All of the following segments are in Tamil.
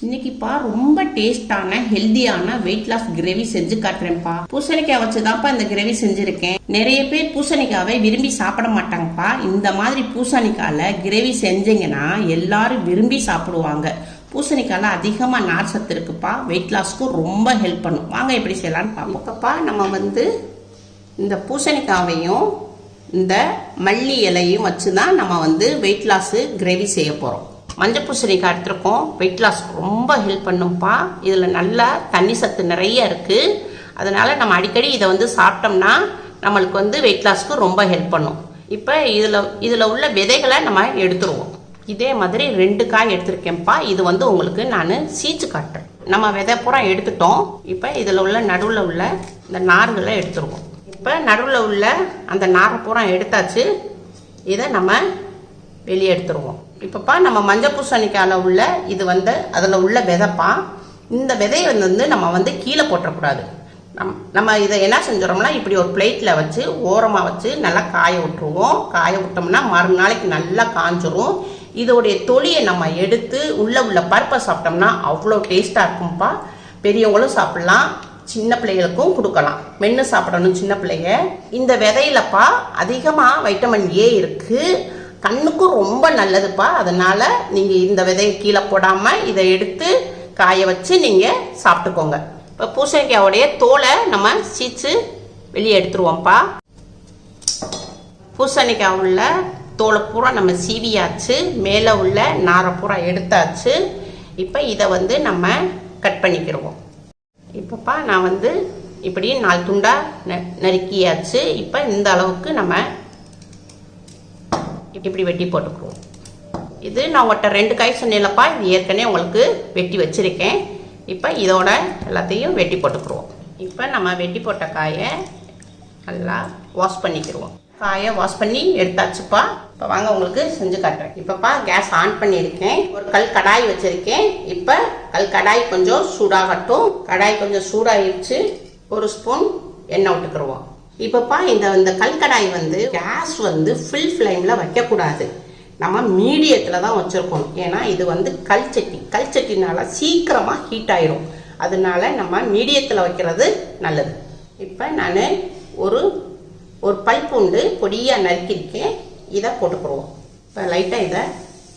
இன்னைக்குப்பா ரொம்ப டேஸ்டான ஹெல்தியான வெயிட் லாஸ் கிரேவி செஞ்சு காட்டுறேன்ப்பா. பூசணிக்காய் வச்சுதான்ப்பா இந்த கிரேவி செஞ்சிருக்கேன். நிறைய பேர் பூசணிக்காவை விரும்பி சாப்பிட மாட்டாங்கப்பா. இந்த மாதிரி பூசணிக்காயில கிரேவி செஞ்சீங்கன்னா எல்லாரும் விரும்பி சாப்பிடுவாங்க. பூசணிக்காயில அதிகமா நார் சத்து இருக்குப்பா. வெயிட் லாஸ்க்கு ரொம்ப ஹெல்ப் பண்ணும். வாங்க எப்படி செய்யலான்னு பார்ப்போம். இப்பப்பா நம்ம இந்த பூசணிக்காவையும் இந்த மல்லி இலையும் வச்சுதான் நம்ம வெயிட் லாஸ் கிரேவி செய்ய போறோம். மஞ்சள் பூசணிக்காய் எடுத்துருக்கோம். வெயிட் லாஸ் ரொம்ப ஹெல்ப் பண்ணும்ப்பா. இதில் நல்லா தண்ணி சத்து நிறைய இருக்குது. அதனால் நம்ம அடிக்கடி இதை சாப்பிட்டோம்னா நம்மளுக்கு வெயிட் லாஸ்க்கு ரொம்ப ஹெல்ப் பண்ணும். இப்போ இதில் உள்ள விதைகளை நம்ம எடுத்துருவோம். இதே மாதிரி 2 காய் எடுத்திருக்கேன்ப்பா. இது உங்களுக்கு நான் சீச்சு காட்டுறேன். நம்ம விதை பூரா எடுத்துட்டோம். இப்போ இதில் உள்ள நடுவில் உள்ள இந்த நார்களை எடுத்துருவோம். இப்போ நடுவில் உள்ள அந்த நாரை பூரா எடுத்தாச்சு. இதை நம்ம வெளியே எடுத்துருவோம். இப்பப்பா நம்ம மஞ்சள் பூசணிக்காயில் உள்ள இது அதில் உள்ள விதைப்பா. இந்த விதையை நம்ம கீழே போட்டக்கூடாது. நம்ம இதை என்ன செஞ்சிடறோம்னா இப்படி ஒரு பிளேட்டில் வச்சு ஓரமாக வச்சு நல்லா காய விட்டுருவோம். காய விட்டோம்னா மறுநாளைக்கு நல்லா காஞ்சிரும். இதோடைய தொலியை நம்ம எடுத்து உள்ள பருப்பை சாப்பிட்டோம்னா அவ்வளோ டேஸ்ட்டாக இருக்கும்ப்பா. பெரியவங்களும் சாப்பிட்லாம், சின்ன பிள்ளைகளுக்கும் கொடுக்கலாம். மென்று சாப்பிடணும் சின்ன பிள்ளைங்க. இந்த விதையிலப்பா அதிகமாக வைட்டமின் ஏ இருக்குது. கண்ணுக்கும் ரொம்ப நல்லதுப்பா. அதனால நீங்க இந்த விதையை கீழே போடாம இதை எடுத்து காய வச்சு நீங்க சாப்பிட்டுக்கோங்க. இப்போ பூசணிக்காயோடைய தோலை நம்ம சீச்சு வெளியே எடுத்துருவோம்ப்பா. பூசணிக்காய் உள்ள தோலை பூரா நம்ம சீவியாச்சு. மேலே உள்ள நாரை பூரா எடுத்தாச்சு. இப்போ இதை நம்ம கட் பண்ணிக்கிடுவோம். இப்பப்பா நான் இப்படி 4 துண்டா நறுக்கியாச்சு. இப்போ இந்த அளவுக்கு நம்ம இப்படி வெட்டி போட்டுக்குவோம். இது நான் உங்கள்கிட்ட 2 காய் சொன்னேன்லப்பா. இது ஏற்கனவே உங்களுக்கு வெட்டி வச்சிருக்கேன். இப்போ இதோட எல்லாத்தையும் வெட்டி போட்டுக்குருவோம். இப்போ நம்ம வெட்டி போட்ட காயை நல்லா வாஷ் பண்ணிக்கிடுவோம். காயை வாஷ் பண்ணி எடுத்தாச்சுப்பா. இப்போ வாங்க உங்களுக்கு செஞ்சு காட்டுறேன். இப்போப்பா கேஸ் ஆன் பண்ணியிருக்கேன். ஒரு கடாய் வச்சிருக்கேன். இப்போ கடாய் கொஞ்சம் சூடாகட்டும். கடாய் கொஞ்சம் சூடாகிடுச்சு. 1 ஸ்பூன் எண்ணெய் விட்டுக்குருவோம். இப்பப்பா இந்த கல்கடாய் கேஸ் ஃபுல் ஃப்ளேமில் வைக்கக்கூடாது. நம்ம மீடியத்தில் தான் வச்சுருக்கோம். ஏன்னா இது கல் சட்டினால சீக்கிரமாக ஹீட் ஆயிரும். அதனால நம்ம மீடியத்தில் வைக்கிறது நல்லது. இப்போ நான் ஒரு பல் பூண்டு பொடியாக நறுக்கியிருக்கேன். இதை போட்டுக்கிடுவோம். இப்போ லைட்டாக இதை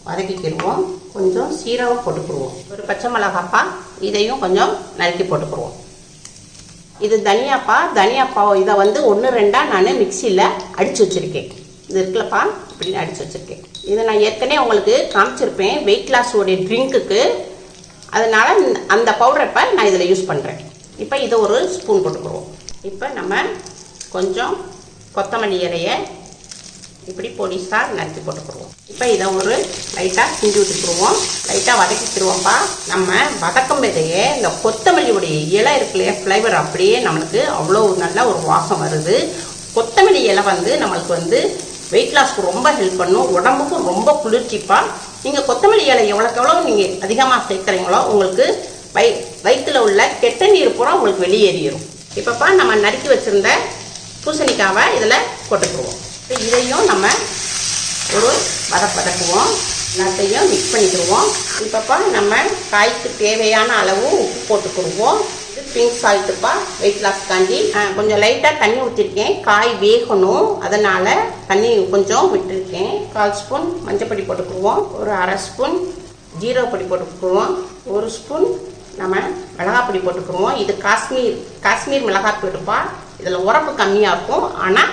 வதக்கிக்கிடுவோம். கொஞ்சம் சீரகம் போட்டுக்கிடுவோம். ஒரு பச்சை மிளகாப்பா, இதையும் கொஞ்சம் நறுக்கி போட்டுக்கிடுவோம். இது தனியாப்பா. இதை 1-2 நான் மிக்சியில் அடித்து வச்சுருக்கேன். இது இருக்குல்லப்பா, இப்படின்னு அடித்து வச்சுருக்கேன். இதை நான் ஏற்கனவே உங்களுக்கு காமிச்சிருப்பேன் வெயிட் லாஸோடைய ட்ரிங்க்குக்கு. அதனால் அந்த பவுடரை இப்போ நான் இதில் யூஸ் பண்ணுறேன். இப்போ இதை 1 ஸ்பூன் போட்டுக்குருவோம். இப்போ நம்ம கொஞ்சம் கொத்தமல்லி இலையை இப்படி பொடிசாக நறுக்கி போட்டுக்கிடுவோம். இப்போ இதை லைட்டாக கிண்டி விட்டுக்குருவோம். லைட்டாக வதக்கிக்கிடுவோம்ப்பா. நம்ம வதக்கும் விதையே இந்த கொத்தமல்லியுடைய இலை இருக்குல்லையே, ஃப்ளேவர் அப்படியே நம்மளுக்கு அவ்வளோ நல்ல ஒரு வாசம் வருது. கொத்தமல்லி இலை நம்மளுக்கு வெயிட் லாஸ்க்கு ரொம்ப ஹெல்ப் பண்ணும். உடம்புக்கும் ரொம்ப குளிர்ச்சிப்பா. நீங்கள் கொத்தமல்லி இலை எவ்வளோ நீங்கள் அதிகமாக சேர்க்குறீங்களோ உங்களுக்கு வயிற்றில் உள்ள கெட்ட நீர் பூரா உங்களுக்கு வெளியேறிடும். இப்போப்பா நம்ம நறுக்கி வச்சுருந்த பூசணிக்காவை இதில் போட்டுக்குருவோம். இப்போ இதையும் நம்ம வதக்குவோம். எல்லாத்தையும் மிக்ஸ் பண்ணிக்கிடுவோம். இப்போப்பா நம்ம காய்க்கு தேவையான அளவு உப்பு போட்டுக்கிடுவோம். இது பிங்க் சால்ட்டுப்பா, வெயிட் லாஸ்க்காண்டி. கொஞ்சம் லைட்டாக தண்ணி ஊற்றிருக்கேன். காய் வேகணும், அதனால் தண்ணி கொஞ்சம் விட்டுருக்கேன். 1/4 ஸ்பூன் மஞ்சள் பொடி போட்டுக்கிடுவோம். ஒரு 1/2 ஸ்பூன் ஜீரகப்பொடி போட்டுக்கிடுவோம். 1 ஸ்பூன் நம்ம மிளகாப்பொடி போட்டுக்கிடுவோம். இது காஷ்மீர் மிளகாய் பொடிப்பா. இதில் உரப்பு கம்மியாக இருக்கும், ஆனால்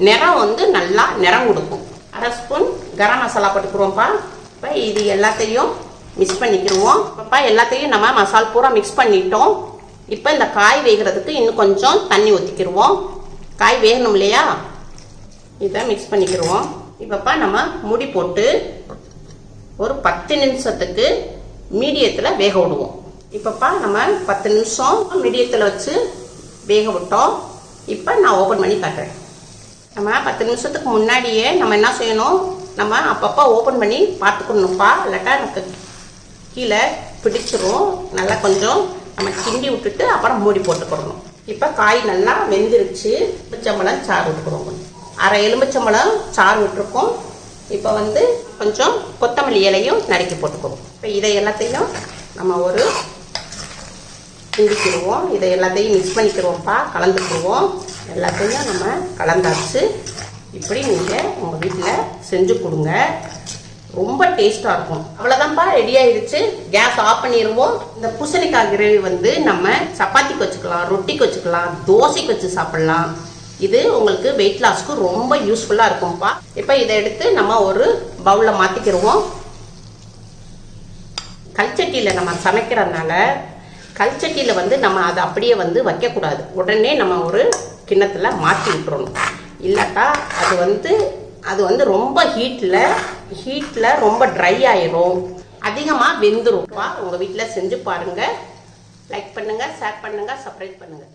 நிறம் நல்லா நிறம் கொடுக்கும். 1/2 ஸ்பூன் கரம் மசாலா போட்டுக்குருவோம்ப்பா. இப்போ இது எல்லாத்தையும் மிக்ஸ் பண்ணிக்கிடுவோம். இப்போப்பா எல்லாத்தையும் நம்ம மசாலா பூரா மிக்ஸ் பண்ணிட்டோம். இப்போ இந்த காய் வேகிறதுக்கு இன்னும் கொஞ்சம் தண்ணி ஊற்றிக்கிடுவோம். காய் வேகணும் இல்லையா, இதை மிக்ஸ் பண்ணிக்கிடுவோம். இப்போப்பா நம்ம மூடி போட்டு ஒரு 10 நிமிஷத்துக்கு மீடியத்தில் வேக விடுவோம். இப்போப்பா நம்ம 10 நிமிஷம் மீடியத்தில் வச்சு வேக விட்டோம். இப்போ நான் ஓப்பன் பண்ணி காட்டுறேன். நம்ம 10 நிமிஷத்துக்கு முன்னாடியே நம்ம என்ன செய்யணும், நம்ம அப்பப்போ ஓப்பன் பண்ணி பார்த்துக்கணும்ப்பா. இல்லாட்டா எனக்கு கீழே பிடிச்சிரும். நல்லா கொஞ்சம் நம்ம கிண்டி விட்டுட்டு அப்புறம் மூடி போட்டுக்கிடணும். இப்போ காய் நல்லா வெந்துருச்சு. எலுமிச்சம்பழம் சாறு விட்டுக்கிறோம். 1/2 எலுமிச்சம்பழம் சாறு விட்டுருக்கோம். இப்போ கொஞ்சம் கொத்தமல்லி இலையும் நறுக்கி போட்டுக்குவோம். இப்போ இதை எல்லாத்தையும் நம்ம ஒரு கிண்டிக்கிடுவோம். இதை எல்லாத்தையும் மிக்ஸ் பண்ணிக்கிடுவோம்ப்பா, கலந்துக்கிடுவோம். எல்லாத்தையும் நம்ம கலந்தாச்சு. இப்படி நீங்கள் உங்கள் வீட்டில் செஞ்சு கொடுங்க, ரொம்ப டேஸ்ட்டாக இருக்கும். அவ்வளோதான்ப்பா, ரெடி ஆயிடுச்சு. கேஸ் ஆஃப் பண்ணிடுவோம். இந்த பூசணிக்காய் கிரேவி வந்து நம்ம சப்பாத்திக்கு வச்சுக்கலாம், ரொட்டிக்கு வச்சுக்கலாம், தோசைக்கு வச்சு சாப்பிட்லாம். இது உங்களுக்கு வெயிட் லாஸ்க்கு ரொம்ப யூஸ்ஃபுல்லாக இருக்கும்ப்பா. இப்போ இதை எடுத்து நம்ம ஒரு பவுலில் மாற்றிக்கிடுவோம். கல்ச்சட்டியில் நம்ம சமைக்கிறதுனால கல்ச்சட்டியில் வந்து நம்ம அதை அப்படியே வந்து வைக்கக்கூடாது. உடனே நம்ம ஒரு கிண்ணத்தில் மாற்றி விட்டுறணும். இல்லாட்டா அது வந்து ரொம்ப ஹீட்டில் ரொம்ப ட்ரை ஆயிரும், அதிகமாக வெந்துரும்ப்பா. உங்கள் வீட்டில் செஞ்சு பாருங்கள். லைக் பண்ணுங்கள், ஷேர் பண்ணுங்கள், சப்ஸ்கிரைப் பண்ணுங்கள்.